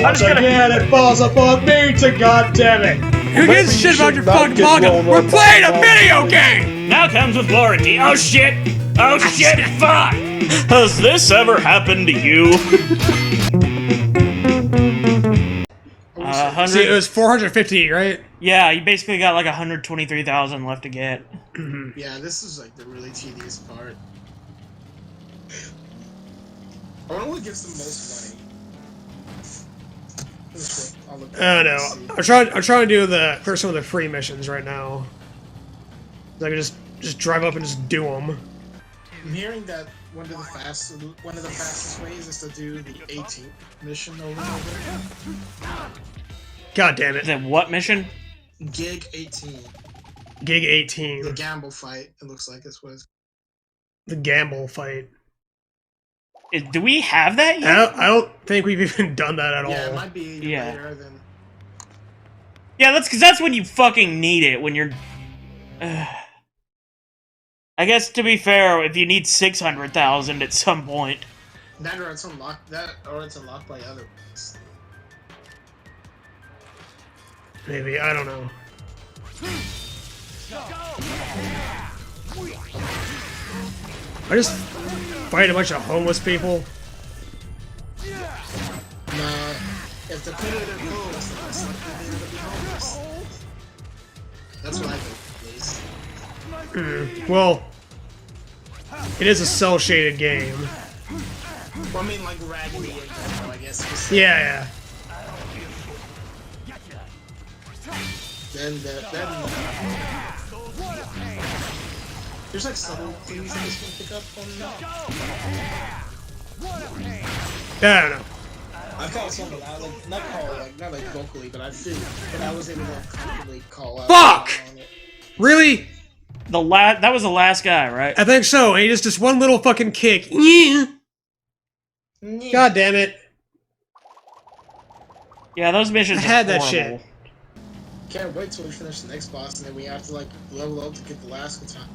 Once again, it falls upon me to goddamn it. Who gives a shit about your fucking manga? We're playing a video game! Now comes with warranty. Oh shit! Oh shit, it's fine! Has this ever happened to you? See, it was 450, right? Yeah, you basically got like 123,000 left to get. Yeah, this is like the really tedious part. I wonder what gives the most money. I don't know. I'm trying to do the first one of the free missions right now. I can just drive up and just do them. I'm hearing that one of the fastest ways is to do the 18th mission over and over. God damn it. The what mission? Gig 18. Gig 18. The gamble fight, it looks like this was. The gamble fight. Do we have that yet? I don't think we've even done that at all. Yeah, it might be even later than... Yeah, that's when you fucking need it, when you're... I guess, to be fair, if you need 600,000 at some point. That or it's unlocked by other ones. Maybe, I don't know. I just fight a bunch of homeless people. Nah, if the predator goes, it's likely they're gonna be homeless. That's what I think, at least. Well, it is a cel-shaded game. Well, I mean, like Raggedy and Gecko, I guess. Yeah. Then there's like subtle things that this can pick up on. I don't know. I caught something I like, not like vocally, but I was able to comfortably call out. Fuck! Really? That was the last guy, right? I think so. And he just one little fucking kick. Yeah. God damn it. Yeah, those missions. I had that horrible. shit. Can't wait till we finish the next boss, and then we have to like level up to get the last katana.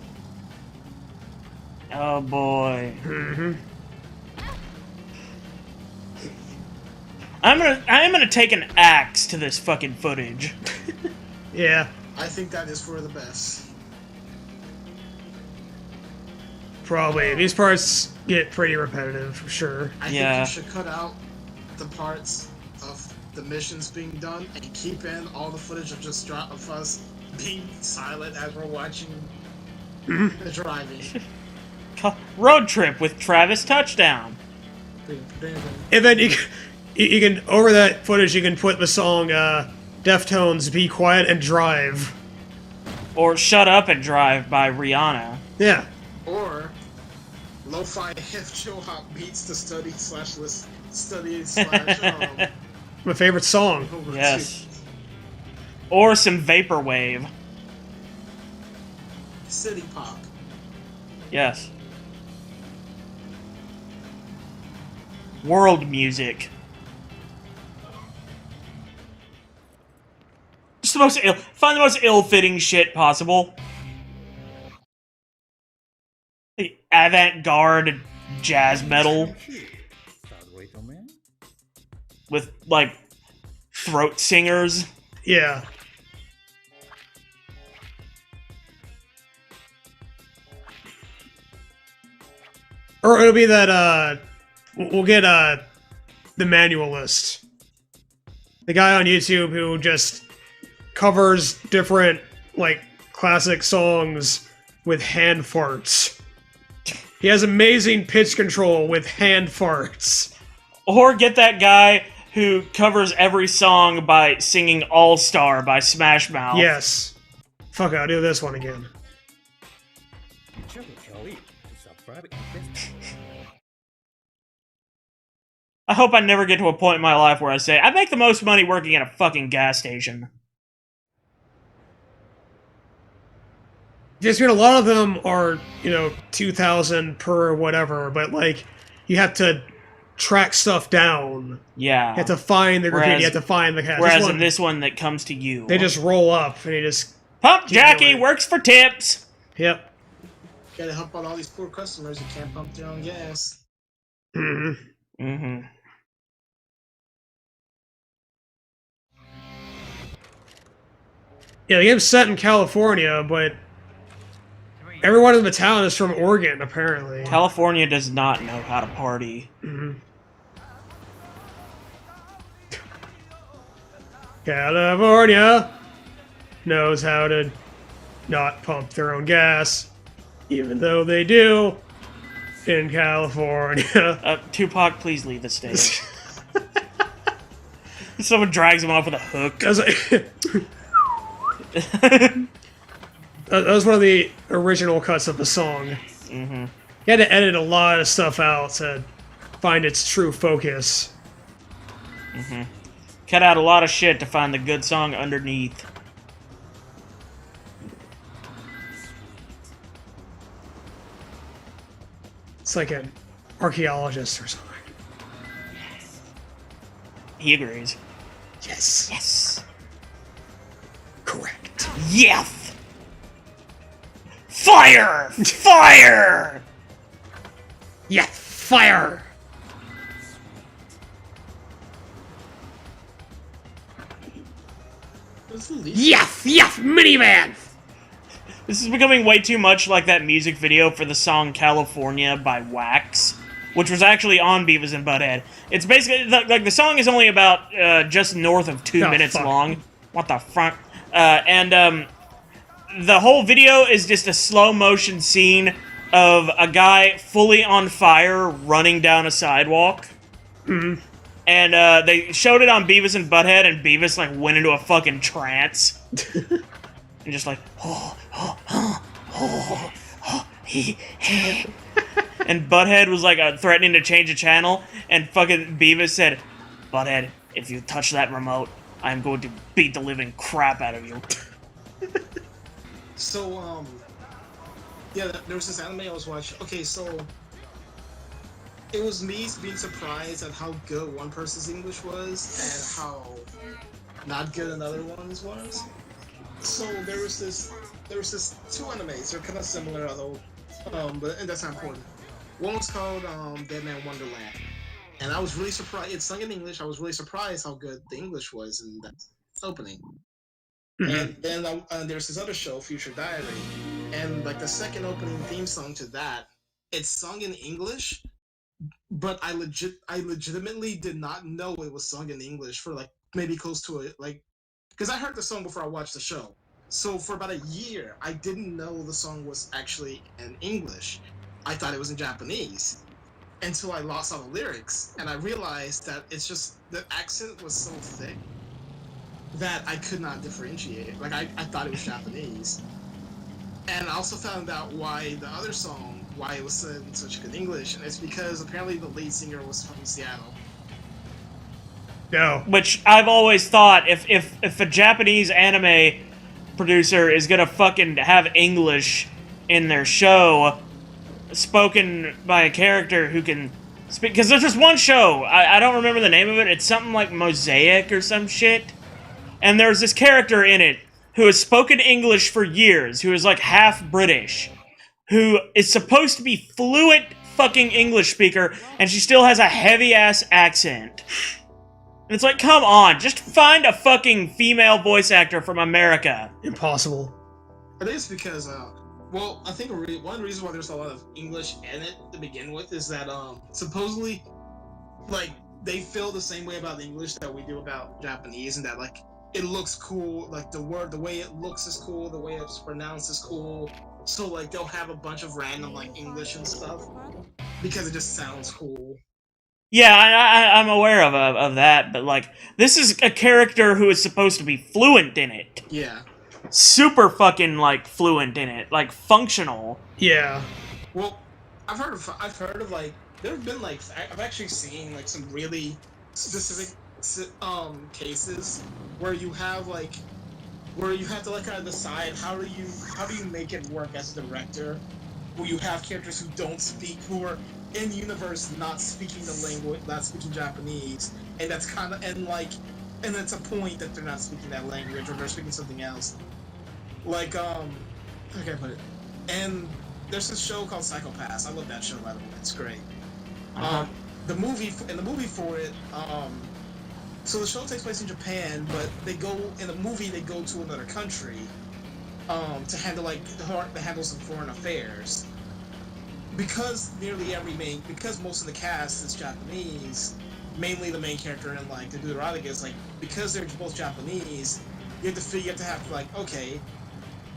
Oh boy. I am gonna take an axe to this fucking footage. Yeah. I think that is for the best. Probably. These parts get pretty repetitive, for sure. I think you should cut out the parts of the missions being done and keep in all the footage of us being silent as we're watching the driving. Road trip with Travis Touchdown. And then you can over that footage you can put the song Deftones "Be Quiet and Drive," or "Shut Up and Drive" by Rihanna. Yeah. Or lo-fi hip chill hop beats to study My favorite song. Yes. Or some vaporwave. City pop. Yes. World music. Just find the most ill-fitting shit possible. The avant-garde jazz metal. With, like, throat singers. Yeah. Or it'll be that, we'll get, the manualist. The guy on YouTube who just covers different, like, classic songs with hand farts. He has amazing pitch control with hand farts. Or get that guy who covers every song by singing All Star by Smash Mouth. Yes. Fuck, I'll do this one again. I hope I never get to a point in my life where I say, I make the most money working at a fucking gas station. Just, a lot of them are, 2,000 per whatever, but, like, you have to track stuff down. Yeah. You have to find the graffiti, you have to find the... Whereas in this one that comes to you. They just roll up, and you just... Pump Jackie works for tips! Yep. Gotta help out all these poor customers who can't pump their own gas. Mm-hmm. Mm-hmm. Yeah, the game's set in California, but everyone in the town is from Oregon, apparently. California does not know how to party. California knows how to not pump their own gas, even though they do in California. Tupac, please leave the stage. Someone drags him off with a hook. That was one of the original cuts of the song. You had to edit a lot of stuff out to find its true focus. Cut out a lot of shit to find the good song underneath. It's like an archaeologist or something. He agrees. Yes. Yes. Correct. Yes! Fire! Fire! Yeah, fire! Yes, yes, minivan! This is becoming way too much like that music video for the song California by Wax, which was actually on Beavis and Butthead. It's basically, like, the song is only about just north of 2 minutes long. What the fuck? The whole video is just a slow motion scene of a guy fully on fire running down a sidewalk. And they showed it on Beavis and Butthead, and Beavis like went into a fucking trance. And just like, and Butthead was like threatening to change the channel, and fucking Beavis said, "Butthead, if you touch that remote, I'm going to beat the living crap out of you." So, yeah, there was this anime I was watching. Okay, so it was me being surprised at how good one person's English was and how not good another one's was. So there was this two animes. They're kind of similar, although, but that's not important. One was called Dead Man Wonderland, and I was really surprised. It's sung in English. I was really surprised how good the English was in that opening. And then there's this other show, Future Diary, and like the second opening theme song to that, it's sung in English, but I legitimately did not know it was sung in English for like maybe close to it, like, because I heard the song before I watched the show. So for about a year, I didn't know the song was actually in English. I thought it was in Japanese until I lost all the lyrics, and I realized that it's just the accent was so thick that I could not differentiate it. Like, I thought it was Japanese. And I also found out why the other song, why it was said in such good English, and it's because apparently the lead singer was from Seattle. No. Which I've always thought, if a Japanese anime producer is gonna fucking have English in their show, spoken by a character who can speak, because there's just one show, I don't remember the name of it, it's something like Mosaic or some shit, and there's this character in it who has spoken English for years, who is like half British, who is supposed to be fluent fucking English speaker, and she still has a heavy-ass accent. And it's like, come on, just find a fucking female voice actor from America. Impossible. I think it's because, well, I think one of the reasons why there's a lot of English in it to begin with is that, supposedly, like, they feel the same way about English that we do about Japanese, and that, like, it looks cool, like, the way it looks is cool, the way it's pronounced is cool, so, like, they'll have a bunch of random, like, English and stuff, because it just sounds cool. Yeah, I'm aware of that, but, like, this is a character who is supposed to be fluent in it. Yeah. Super fucking, like, fluent in it. Like, functional. Yeah. Well, I've heard of, like, there have been, like, I've actually seen, like, some really specific, cases where you have, like, where you have to, like, kind of decide how do you make it work as a director, where you have characters who don't speak, who are in universe not speaking the language, not speaking Japanese, and that's kind of, and it's a point that they're not speaking that language or they're speaking something else. Like, how can I put it? And there's this show called Psycho-Pass. I love that show, by the way. It's great. The movie for it, So the show takes place in Japan, but they go in the movie. They go to another country to handle some foreign affairs. Because most of the cast is Japanese, mainly the main character and like the dude is like, because they're both Japanese, you have to have like, okay,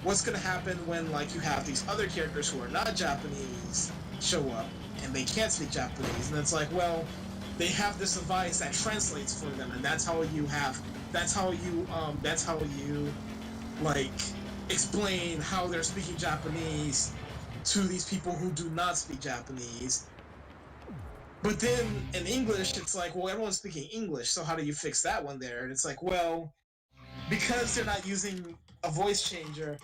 what's gonna happen when like you have these other characters who are not Japanese show up and they can't speak Japanese, and it's like, well, they have this device that translates for them, and that's how you like explain how they're speaking Japanese to these people who do not speak Japanese. But then in English, it's like, well, everyone's speaking English, so how do you fix that one there? And it's like, well, because they're not using a voice translator.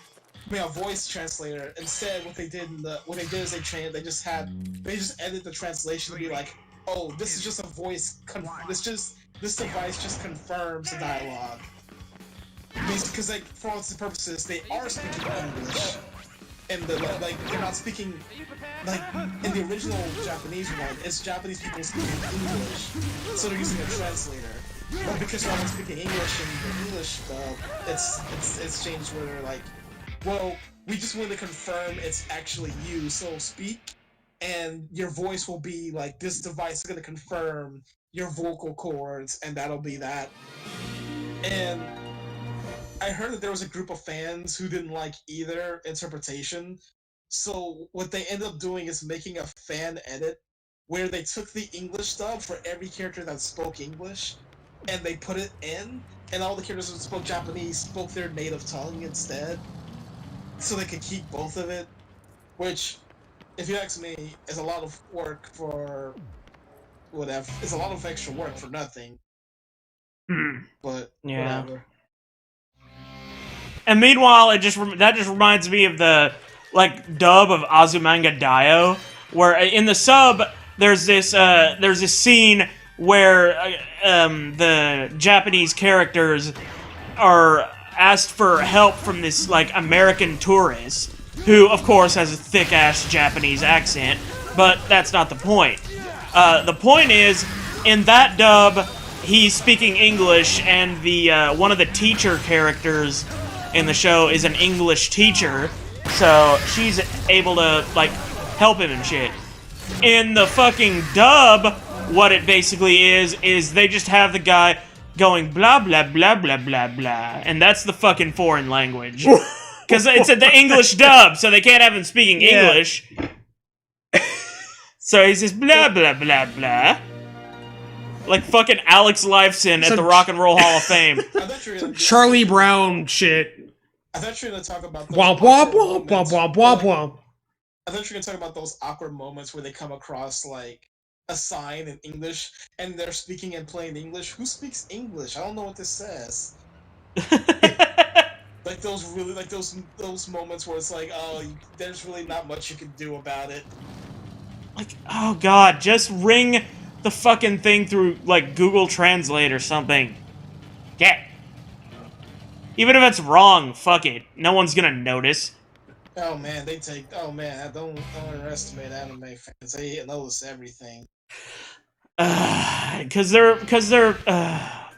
Instead, what they did is they just edit the translation to be like, oh, this is just a voice. This device just confirms the dialogue. Because like, for all intents and purposes, they are speaking English. And they're not speaking, like, in the original Japanese one, it's Japanese people speaking English, so they're using a translator. But because they're all speaking English in the English dub, it's changed where they're like, well, we just want to confirm it's actually you, so speak, and your voice will be like, this device is going to confirm your vocal cords, and that'll be that. And I heard that there was a group of fans who didn't like either interpretation, so what they ended up doing is making a fan edit where they took the English dub for every character that spoke English, and they put it in, and all the characters who spoke Japanese spoke their native tongue instead, so they could keep both of it, which, if you ask me, is a lot of work for whatever. It's a lot of extra work for nothing. But Yeah. whatever. And meanwhile, that just reminds me of the like dub of Azumanga Daioh, where in the sub there's this scene where the Japanese characters are asked for help from this like American tourist who, of course, has a thick ass Japanese accent, but that's not the point. The point is, in that dub, he's speaking English, and the one of the teacher characters in the show is an English teacher, so she's able to, like, help him and shit. In the fucking dub, what it basically is they just have the guy going blah blah blah blah blah blah, and that's the fucking foreign language. Because it's the English dub, so they can't have him speaking English. So he says blah blah blah blah. Like fucking Alex Lifeson at the Rock and Roll Hall of Fame. Charlie Brown shit. I thought you were going to talk about those Womp womp womp womp womp womp womp. I thought you were going to talk about those awkward moments where they come across, like, a sign in English, and they're speaking and playing English. Who speaks English? I don't know what this says. Like those moments where it's like, oh, there's really not much you can do about it. Like, oh god, just ring the fucking thing through, like, Google Translate or something. Yeah. Even if it's wrong, fuck it. No one's gonna notice. Oh man, don't underestimate anime fans. They notice everything. Cause they're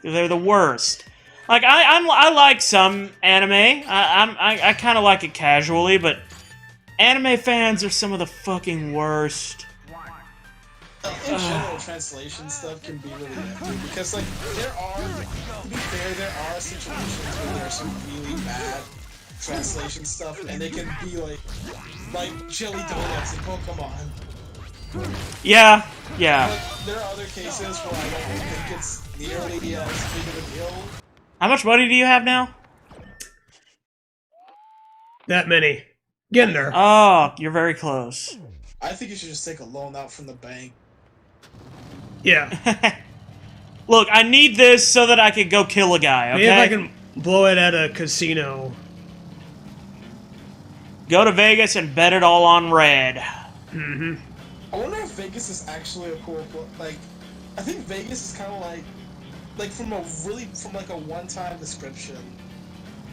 the worst. Like, I like some anime. I kind of like it casually, but anime fans are some of the fucking worst. In general, translation stuff can be really empty because, like, to be fair, there are situations where there's some really bad translation stuff, and they can be like jelly donuts in Pokemon. Yeah. But there are other cases where I don't think it's nearly as big of a deal. How much money do you have now? That many. Getting there. Oh, you're very close. I think you should just take a loan out from the bank. Yeah. Look, I need this so that I can go kill a guy, okay? Maybe if I can blow it at a casino. Go to Vegas and bet it all on red. Mm-hmm. I wonder if Vegas is actually a cool place. Like, I think Vegas is kind of like from a one-time description.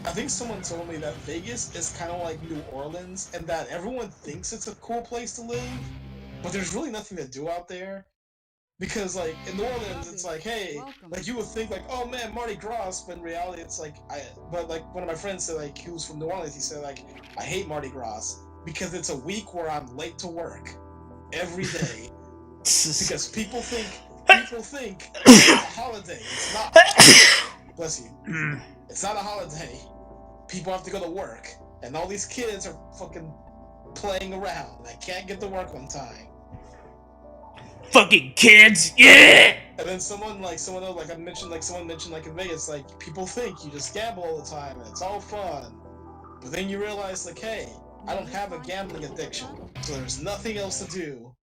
I think someone told me that Vegas is kind of like New Orleans, and that everyone thinks it's a cool place to live, but there's really nothing to do out there. Because like in New Orleans, it's like, hey, like you would think like, oh man, Mardi Gras, but in reality, it's like but like one of my friends said, like he was from New Orleans, he said like, I hate Mardi Gras because it's a week where I'm late to work every day because people think it's a holiday. It's not. Bless you. It's not a holiday. People have to go to work, and all these kids are fucking playing around. They can't get to work on time. Fucking kids, yeah. And then someone mentioned like in Vegas, like people think you just gamble all the time and it's all fun, but then you realize like, hey, I don't have a gambling addiction, so there's nothing else to do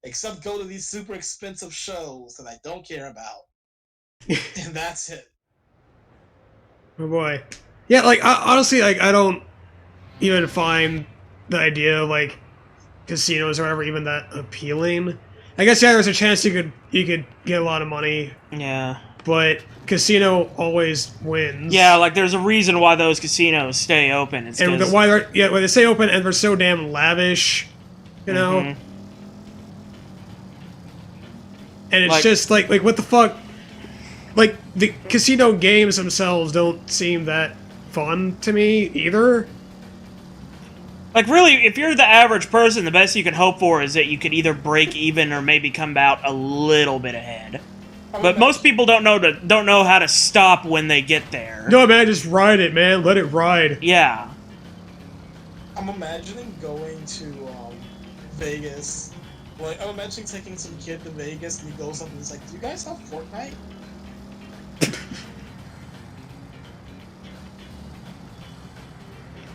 except go to these super expensive shows that I don't care about, and that's it. Oh boy. Yeah, like honestly, like I don't even find the idea of like casinos or whatever even that appealing. I guess yeah, there's a chance you could get a lot of money. Yeah. But casino always wins. Yeah, like there's a reason why those casinos stay open. It's and why they stay open and they're so damn lavish, you know. Mm-hmm. And it's just like what the fuck? Like the casino games themselves don't seem that fun to me either. Like, really, if you're the average person, the best you can hope for is that you could either break even or maybe come out a little bit ahead. But most people don't know how to stop when they get there. No, man, just ride it, man. Let it ride. Yeah. I'm imagining going to Vegas. Like, I'm imagining taking some kid to Vegas and he goes up and he's like, "Do you guys have Fortnite?"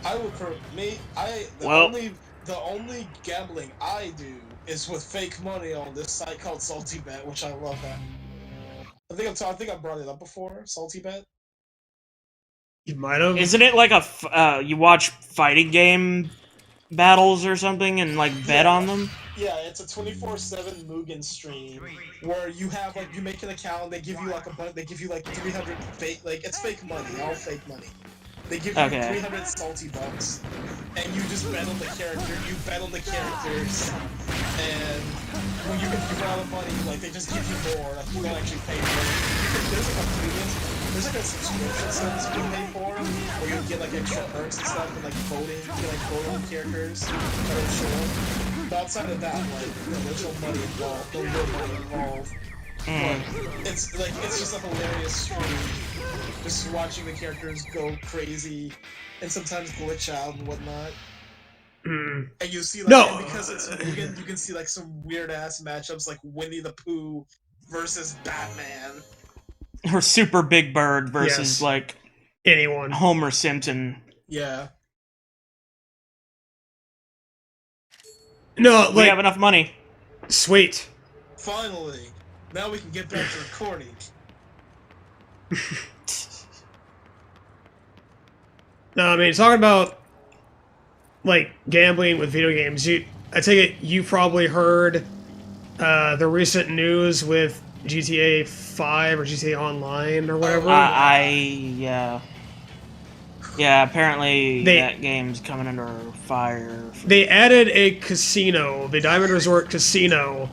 I would the only gambling I do is with fake money on this site called Salty Bet, which I love that. I think I brought it up before. Salty Bet. You might have. Isn't it like you watch fighting game battles or something and like bet on them? Yeah, it's a 24/7 Mugen stream where you have like you make an account, they give you like they give you like 300 fake, like it's fake money, all fake money. They give you 300 salty bucks, and you just bet on the character. You bet on the characters, and when you run out of money, like they just give you more. Like you don't actually pay for it. There's like a subscription service you can pay for, where you get like extra perks and stuff, and like voting. You can like vote on characters that are show. But outside of that, like there's no money involved, no real money involved. But it's just a hilarious stream. Just watching the characters go crazy and sometimes glitch out and whatnot. And you see and because it's Mugen, you can see like some weird ass matchups like Winnie the Pooh versus Batman. Or Super Big Bird versus like anyone. Homer Simpson. Yeah. No, we have enough money. Sweet. Finally. Now we can get back to recording. No, I mean, talking about, like, gambling with video games, I take it you probably heard the recent news with GTA 5 or GTA Online or whatever? Yeah, apparently that game's coming under fire. They added a casino, the Diamond Resort Casino,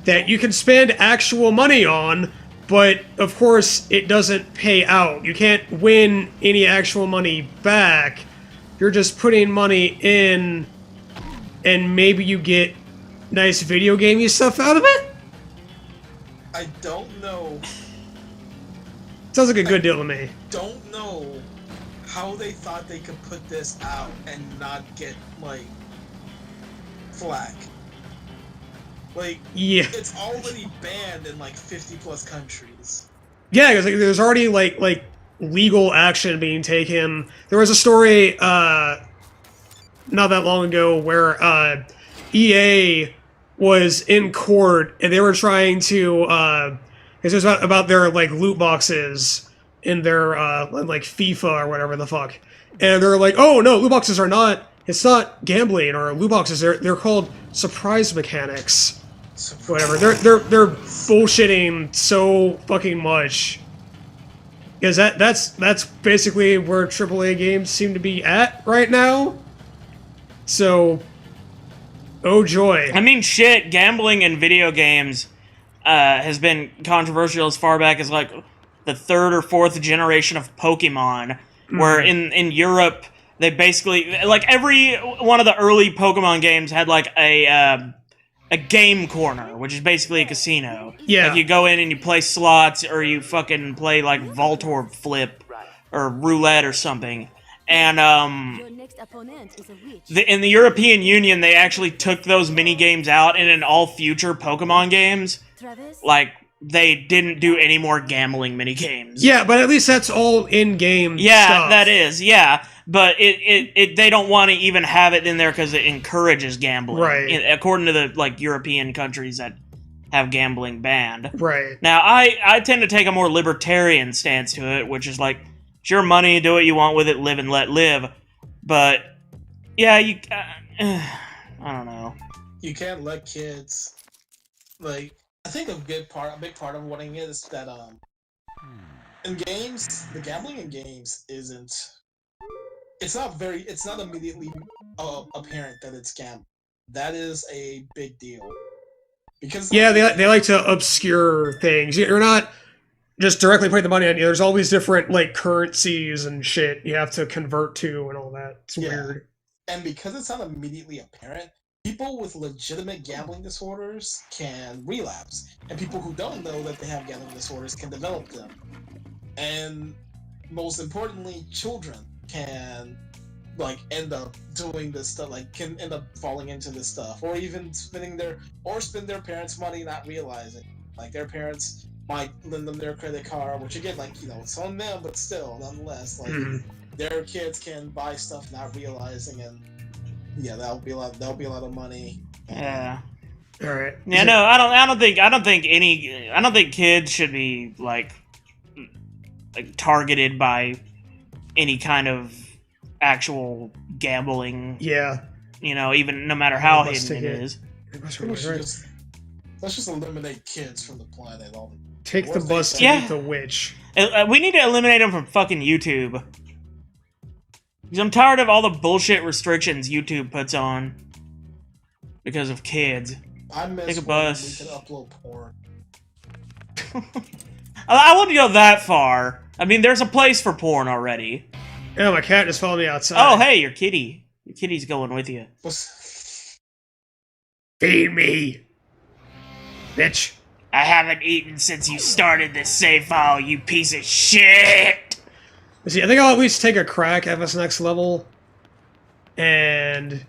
that you can spend actual money on, but, of course, it doesn't pay out. You can't win any actual money back. You're just putting money in, and maybe you get nice video gamey stuff out of it? I don't know. Sounds like a good deal to me. Don't know how they thought they could put this out and not get, like, flack. Like, yeah, it's already banned in like 50 plus countries. Yeah, because like, there's already like legal action being taken. There was a story not that long ago where EA was in court and they were trying to it was about their like loot boxes in their like FIFA or whatever the fuck, and they're like, oh no, loot boxes are not. It's not gambling or loot boxes. They're called surprise mechanics. Whatever. They're bullshitting so fucking much. Because that's basically where AAA games seem to be at right now. So, oh joy. I mean, shit, gambling in video games has been controversial as far back as like the third or fourth generation of Pokemon, where in Europe they basically like every one of the early Pokemon games had like a game corner, which is basically a casino. Yeah. Like you go in and you play slots, or you fucking play like Voltorb Flip or roulette or something. And Your next opponent is a witch. in the European Union, they actually took those mini games out, and in all future Pokemon games, Travis? like they didn't do any more gambling mini games. Yeah, but at least that's all in-game Yeah, stuff. that is, yeah. But they don't want to even have it in there because it encourages gambling. Right. According to the like European countries that have gambling banned. Right. Now, I tend to take a more libertarian stance to it, which is like, it's your money, do what you want with it, live and let live. But, yeah, I don't know. You can't let kids, like, I think a big part of wanting it is that, in games, the gambling in games isn't, it's not immediately apparent that it's gambling. That is a big deal. Because Yeah, they like to obscure things. You're not just directly putting the money on you. There's always different, like, currencies and shit you have to convert to and all that. It's weird. And because it's not immediately apparent, people with legitimate gambling disorders can relapse. And people who don't know that they have gambling disorders can develop them. And most importantly, children can like end up doing this stuff, like can end up falling into this stuff, or even spend their parents' money not realizing. Like their parents might lend them their credit card, which again, like, you know, it's on them, but still, nonetheless, like their kids can buy stuff not realizing, and yeah, that'll be a lot of money. Yeah. All right. Yeah, no, I don't think kids should be like targeted by any kind of actual gambling. Yeah. You know, even no matter how Let's hidden it take it. is. Let's just eliminate kids from the planet. Take the bus to Yeah. meet the witch. We need to eliminate them from fucking YouTube. Because I'm tired of all the bullshit restrictions YouTube puts on because of kids. I miss Take a when bus. we could upload porn. I wouldn't go that far. I mean, there's a place for porn already. Yeah, my cat just followed me outside. Oh, hey, your kitty. Your kitty's going with you. Feed me, bitch. I haven't eaten since you started this save file, you piece of shit! See, I think I'll at least take a crack at this next level. And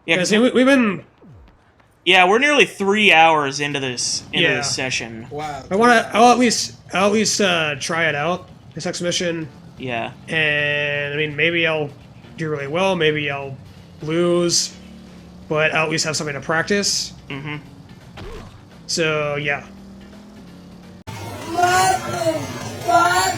Yeah, see, we've been. yeah, we're nearly 3 hours into this session. Wow. I'll at least try it out, this exhibition. Yeah. And I mean, maybe I'll do really well, maybe I'll lose, but I'll at least have something to practice. Mm-hmm. So yeah. What the fuck?